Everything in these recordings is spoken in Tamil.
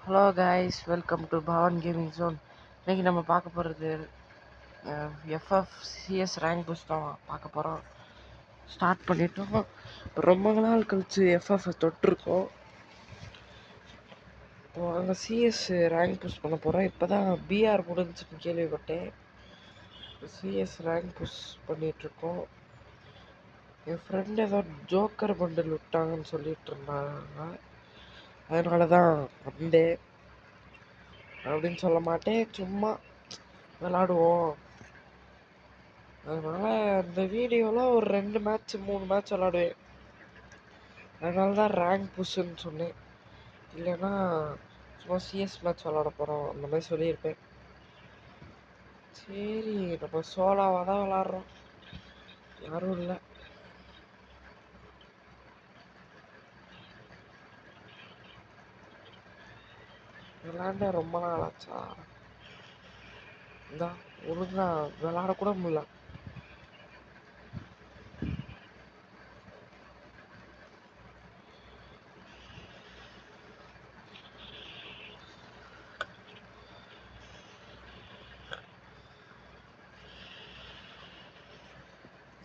Hello guys, welcome to Pavan gaming zone. இன்னைக்கு நம்ம பார்க்க போகிறது எஃப்எஃப் சிஎஸ் ரேங்க் புஷ் தான் பார்க்க போகிறோம். ஸ்டார்ட் பண்ணிட்டோம். ரொம்ப நாள் கழிச்சு எஃப்எஃப் தொட்டிருக்கோம். இப்போ அங்கே சிஎஸ் ரேங்க் புஷ் பண்ண போகிறோம். இப்போ தான் பிஆர் முடிஞ்சுன்னு கேள்விப்பட்டேன். சிஎஸ் ரேங்க் புஷ் பண்ணிகிட்ருக்கோம். என் ஃப்ரெண்ட் ஏதோ ஜோக்கர் பண்டில் விட்டாங்கன்னு சொல்லிட்டு இருந்தாங்க. அதனால தான் வந்தேன் அப்படின்னு சொல்ல மாட்டேன், சும்மா விளாடுவோம். அதனால் அந்த வீடியோவில் ஒரு 2 மேட்ச் 3 மேட்ச் விளாடுவேன். அதனால தான் ரேங்க் புஷ்ன்னு சொன்னேன். இல்லைன்னா சும்மா சிஎஸ் மேட்ச் விளாட போகிறோம் அந்த மாதிரி சொல்லியிருப்பேன். சரி, நம்ம சோலாவாக தான் விளாட்றோம், யாரும் இல்லை. விளாண்ட ரொம்ப நாள் ஆச்சா, இந்தா ஒழுங்கா விளாடக்கூட முடியல.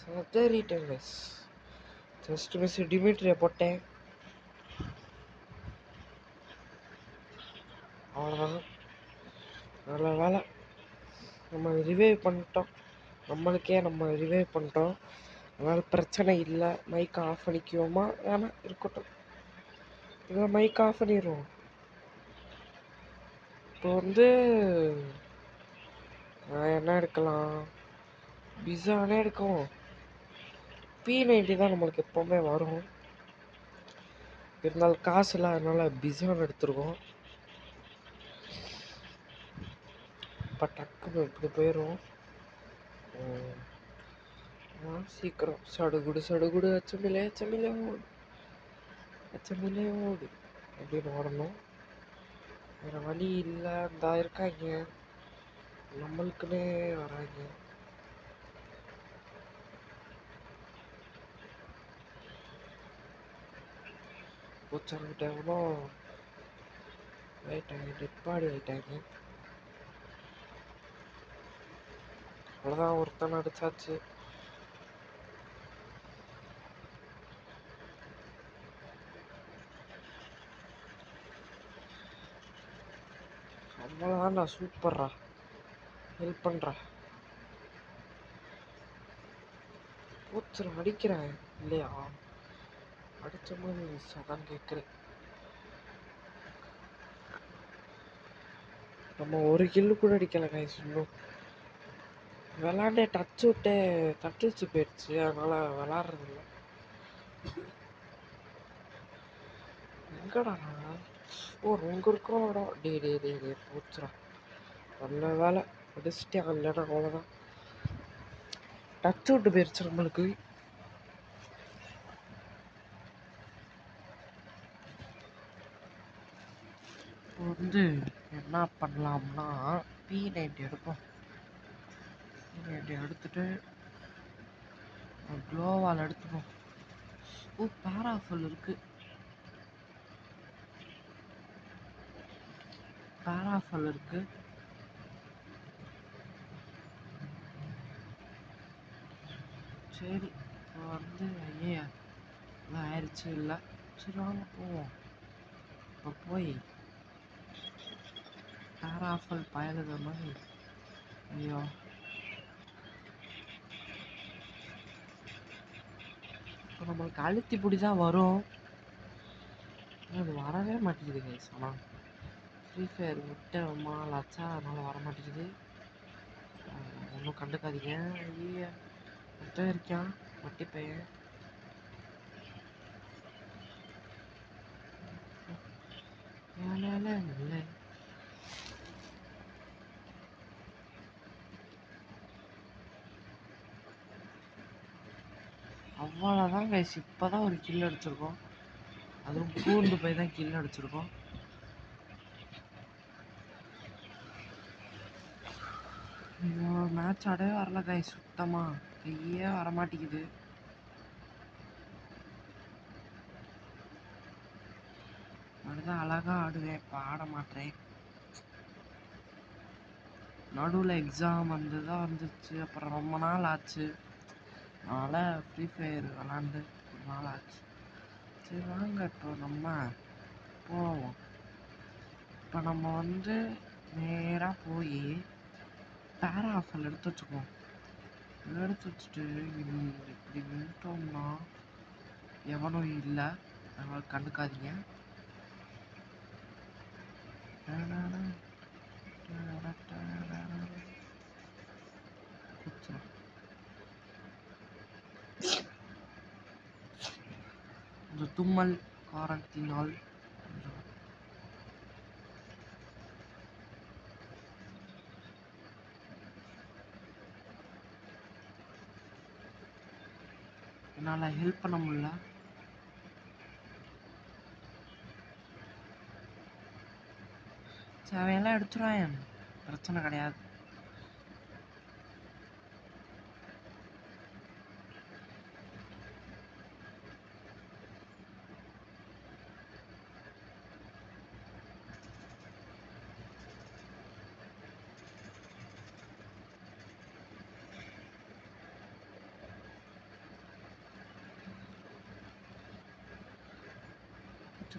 சதறிட்டேன் கைஸ். ஜஸ்ட் மிஸ் டிமிட்ரியை போட்டேன், அவ்வளோதான். நல்ல வேலை நம்ம ரிவைவ் பண்ணிட்டோம். நம்மளுக்கே நம்ம ரிவைவ் பண்ணிட்டோம், அதனால் பிரச்சனை இல்லை. மைக் ஆஃப் பண்ணிக்குவோமா? வேணாம், இருக்கட்டும். இதில் மைக் ஆஃப் பண்ணிடுவோம். இப்போ என்ன எடுக்கலாம்? பிஸானே எடுக்கும். P90 தான் நம்மளுக்கு எப்போவுமே வரும். இருந்தாலும் காசு இல்லை, அதனால் பிஸான் எடுத்துருக்கோம். இப்போ டக்குன்னு இப்படி போயிடும். சீக்கிரம் சடுகுடு சடுகுடு அச்சமில்லை அச்சமில்லை ஓடு, அச்சமில்லை ஓடு அப்படின்னு ஓடணும். வேறு வழி இல்லை. இந்த இருக்காங்க, நம்மளுக்குன்னே வராங்க. பூச்சாங்கிட்ட எவ்வளோ ஆயிட்டாங்க, டெட் பாடி ஆயிட்டாங்க. அவ்வளோதான், ஒருத்தன் அடிச்சாச்சு. அவ்வளோதான்டா, சூப்பர்ரா, ஹெல்ப் பண்ணுறா. பூச்சரை அடிக்கிறேன் இல்லையா? அடித்த மாதிரி அதான் கேட்குறேன். நம்ம ஒரு கில்லு கூட அடிக்கலை கைஸ் இன்னும். விளாண்டே டச் விட்டே தட்டுச்சு போயிடுச்சு, அதனால் விளாட்றதில்ல. எங்கடா? ஓ, உங்க இருக்கோடா. டே பூச்சுரா, நல்ல வேலை அடிச்சுட்டே. இல்லைன்னா அவ்வளோதான், டச் விட்டு போயிடுச்சு நம்மளுக்கு. இப்போ என்ன பண்ணலாம்னா P90 எடுப்போம். P90 எடுத்துட்டு க்ளோவால் எடுத்துப்போம். ஓ, பேராஃபல் இருக்கு. பேராஃபல் இருக்கு. சரி, இப்போ ஐயா ஆயிடுச்சு இல்லை. சரி வாங்க போவோம். இப்போ போய் பேராஃபல் பயலுத மாதிரி. ஐயோ, இப்போ நம்மளுக்கு அழுத்தி பிடி தான் வரும். அது வரவே மாட்டேங்குது கைஸ். ஆனால் ஃப்ரீ ஃபயர் விட்ட ரொம்ப நாள் ஆச்சா, அதனால் வர மாட்டேங்குது. ஒன்றும் கண்டுக்காதீங்க. ஐயா, மொத்தம் இருக்கான் வட்டி பையன். இல்லை, அவ்வளோதான் கைஸ். இப்போ தான் ஒரு கில் அடிச்சிருக்கோம், அதுவும் கூண்டு போய் தான் கில் அடிச்சிருக்கோம். ஐயோ, மேட்ச் ஆடவே வரல கைஸ், சுத்தமாக கையே வரமாட்டேங்குது. அதுதான் அழகா ஆடுவேன். இப்போ ஆட மாட்டேன். நடுவில் எக்ஸாம் வந்து தான் வந்துச்சு. அப்புறம் ரொம்ப நாள் ஆச்சு. அதனால் ஃப்ரீ ஃபயர் விளாண்டு ரொம்ப நாள் ஆச்சு. சரி வாங்க இப்போ நம்ம போவோம். இப்போ நம்ம வந்து நேராக போய் பேரா ஆஃபர் எடுத்து வச்சுக்குவோம். எடுத்து வச்சுட்டு இப்படி நின்ட்டோம்னா எவனும் இல்லை, அவனை கண்டுக்காதீங்க. இந்த தும்மல் காரணத்தினால் என்னால் ஹெல்ப் பண்ண முடியல. சரி அவையெல்லாம் எடுத்துருவேன், பிரச்சனை கிடையாது.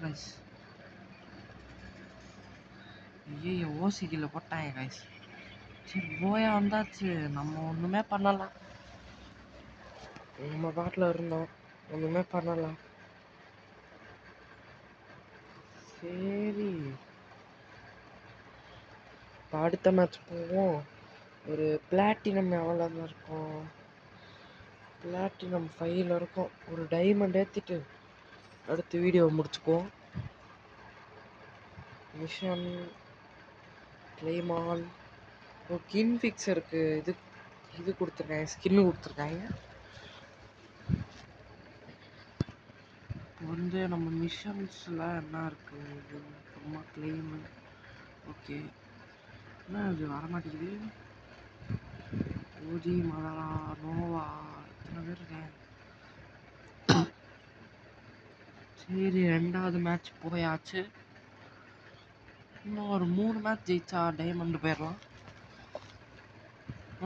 கைஸ் ஐயோ ஓசிக்கில் போட்டாங்க கைஸ். சரி போயா வந்தாச்சு, நம்ம ஒன்றுமே பண்ணலாம். நம்ம பாட்டில் இருந்தோம், ஒன்றுமே பண்ணலாம். சரி இப்போ அடுத்த மேட்ச் போவோம். ஒரு பிளாட்டினம் எவ்வளோ தான் இருக்கும்? பிளாட்டினம் 5ல் இருக்கும். ஒரு டைமண்ட் ஏற்றிட்டு அடுத்த வீடியோ முடிச்சுக்குவோம். மிஷன் கிளைமால் கின் ஃபிக்ஸருக்கு இது கொடுத்துருக்காங்க, ஸ்கின்னு கொடுத்துருக்காங்க. இப்போ வந்து நம்ம மிஷன்ஸில் என்ன இருக்குது? சும்மா கிளைமு. ஓகே, என்ன அது வரமாட்டேங்குது. ஓஜி மலரா நோவா எத்தனை பேர் இருக்கேன். சரி ரெண்டாவது மேட்ச் போயாச்சு. இன்னும் ஒரு 3 மேட்ச் ஜெயிச்சா டைமண்ட் போயிடலாம்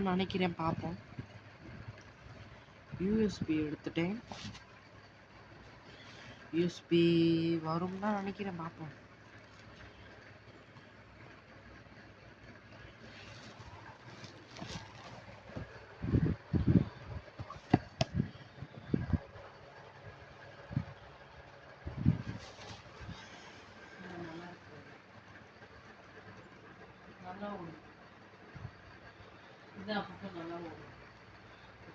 நினைக்கிறேன். பார்ப்போம். யூஎஸ்பி எடுத்துட்டேன். யூஎஸ்பி வரும் தான் நினைக்கிறேன், பார்ப்போம்.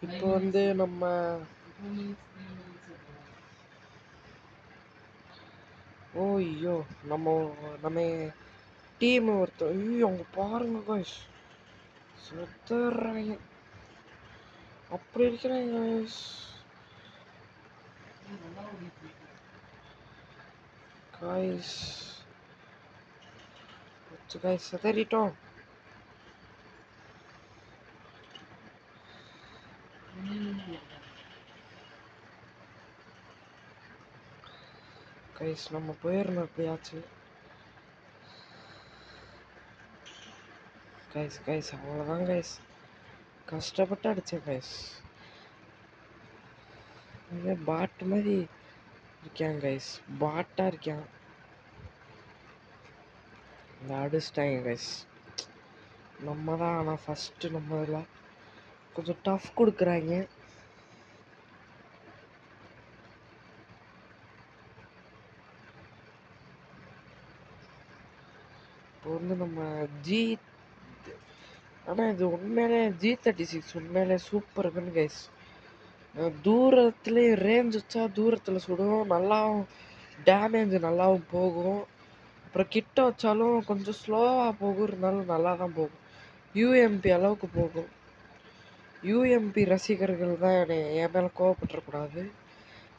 இப்போ வந்து நம்ம ஐயோ நம்ம டீம் ஒருத்தர் ஐயோ அவங்க பாருங்க காய்ஸ், சுத்துறாங்க அப்படி இருக்கிறாங்க காய்ஸ். காய்ஸ் செதறிட்டோம். கைஸ் நம்ம போயிடணும் எப்படியாச்சு. கைஸ் அவ்வளோதான் கைஸ், கஷ்டப்பட்டு அடித்தேன் கைஸ். பாட்டு மாதிரி இருக்கான் கைஸ், பாட்டாக இருக்கான். இந்த அடிச்சிட்டாங்க கைஸ். நம்ம தான் ஆனால் ஃபஸ்ட்டு நம்ம இதில் கொஞ்சம் டஃப் கொடுக்குறாங்க. இப்போ வந்து நம்ம ஆனால் இது உண்மையிலே G36 உண்மையிலே சூப்பர் இருக்குன்னு கைஸ். தூரத்துலேயே ரேஞ்ச் வச்சா தூரத்தில் சுடும், நல்லாவும் டேமேஜ் நல்லாவும் போகும். அப்புறம் கிட்ட வச்சாலும் கொஞ்சம் ஸ்லோவாக போகும், இருந்தாலும் நல்லா தான் போகும். யூஎம்பி அளவுக்கு போகும். யூஎம்பி ரசிகர்கள் தான் என் மேலே கோவப்பட்டுறக்கூடாது.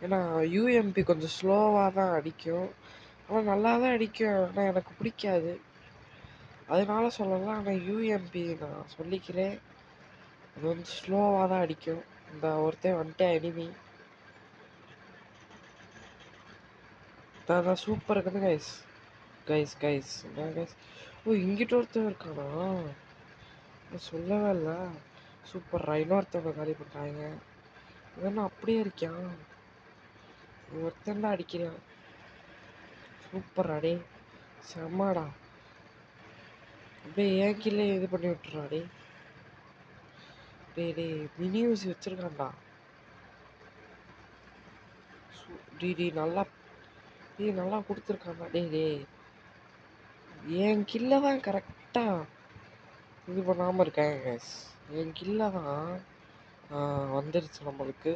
ஏன்னா யூஎம்பி கொஞ்சம் ஸ்லோவாக தான் அடிக்கும், ஆனால் நல்லா தான் அடிக்கும். ஆனால் எனக்கு பிடிக்காது, அதனால சொல்லலாம். ஆனால் யூஎம்பி நான் சொல்லிக்கிறேன், அது வந்து ஸ்லோவாக தான் அடிக்கும். இந்த ஒருத்தன் வந்துட்டு எனிமி அதான் சூப்பர் இருக்குன்னு கைஸ். கைஸ் கைஸ் என்ன கைஸ்? ஓ இங்கிட்ட ஒருத்தன் இருக்கானா? நான் சொல்லவே இல்லை. சூப்பர் இன்னொருத்தவங்க காலி பண்ணிட்டாங்க. இவன் அப்படியே இருக்கான். ஒருத்தன் தான் அடிக்கிறான். சூப்பர் அடே செம்மாடா. அப்படியே ஏன் கீழே இது பண்ணி விட்டுறா டே. டே டே மினியூஸ் வச்சிருக்கான்டா. டி நல்லா நல்லா கொடுத்துருக்கான்டா. டே டே என் கில்ல தான் கரெக்டாக இது பண்ணாமல் இருக்காங்க கேஸ். என் கில்ல தான் வந்துருச்சு நம்மளுக்கு.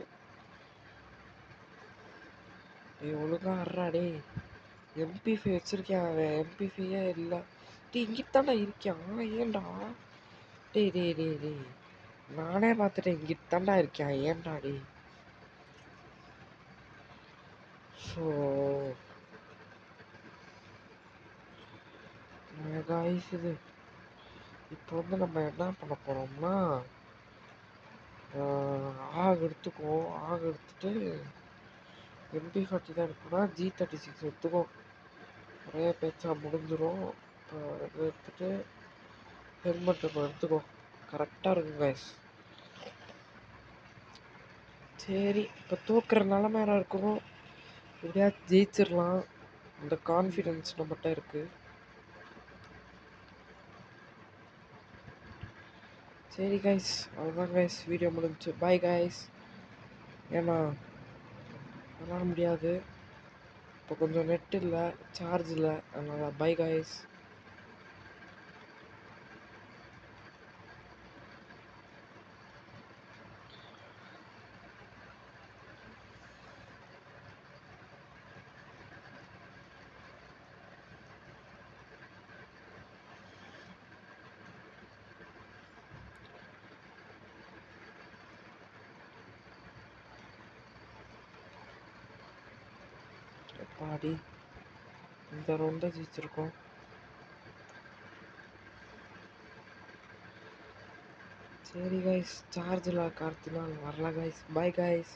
டே ஒழுங்கா அட்றா டே. MP5 வச்சிருக்கேன். அவன் MP5 இல்லை. டே இங்கிட்டு தான்டா இருக்கான். ஏன்டா டே டே டே டே நானே பார்த்துட்டேன். இங்கிட்டு தான்டா இருக்கேன். ஏன்டா டே. ஸோ காய்ஸ் இது இப்போ வந்து நம்ம என்ன பண்ண போகிறோம்னா ஆக எடுத்துக்குவோம். ஆக எடுத்துட்டு MP40 தான் எடுக்கணும்னா G36 எடுத்துக்கோ. ஒரே பேச்சா முடிஞ்சிடும். இப்போ இதை எடுத்துட்டு ஹெல்மெட் இப்போ எடுத்துக்கோ. கரெக்டாக இருக்கும் கைஸ். சரி இப்போ தோக்குற நிலமையில இருக்கணும். எப்படியாச்சும் ஜெயிச்சிடலாம். இந்த கான்ஃபிடென்ஸ் நம்மகிட்ட இருக்குது. சரி கைஸ் அவ்வளோதான் கைஸ். வீடியோ முடிஞ்சிச்சு. Bye guys. ஏன்னா விளாட முடியாது. இப்போ கொஞ்சம் நெட் இல்லை, சார்ஜ் இல்லை. அதனால் பை கைஸ். பாடி இந்த ரவுண்டை ஜெயிச்சிருக்கோம். சரி கைஸ் சார்ஜில் கார்த்தினால் வரல கைஸ். Bye guys.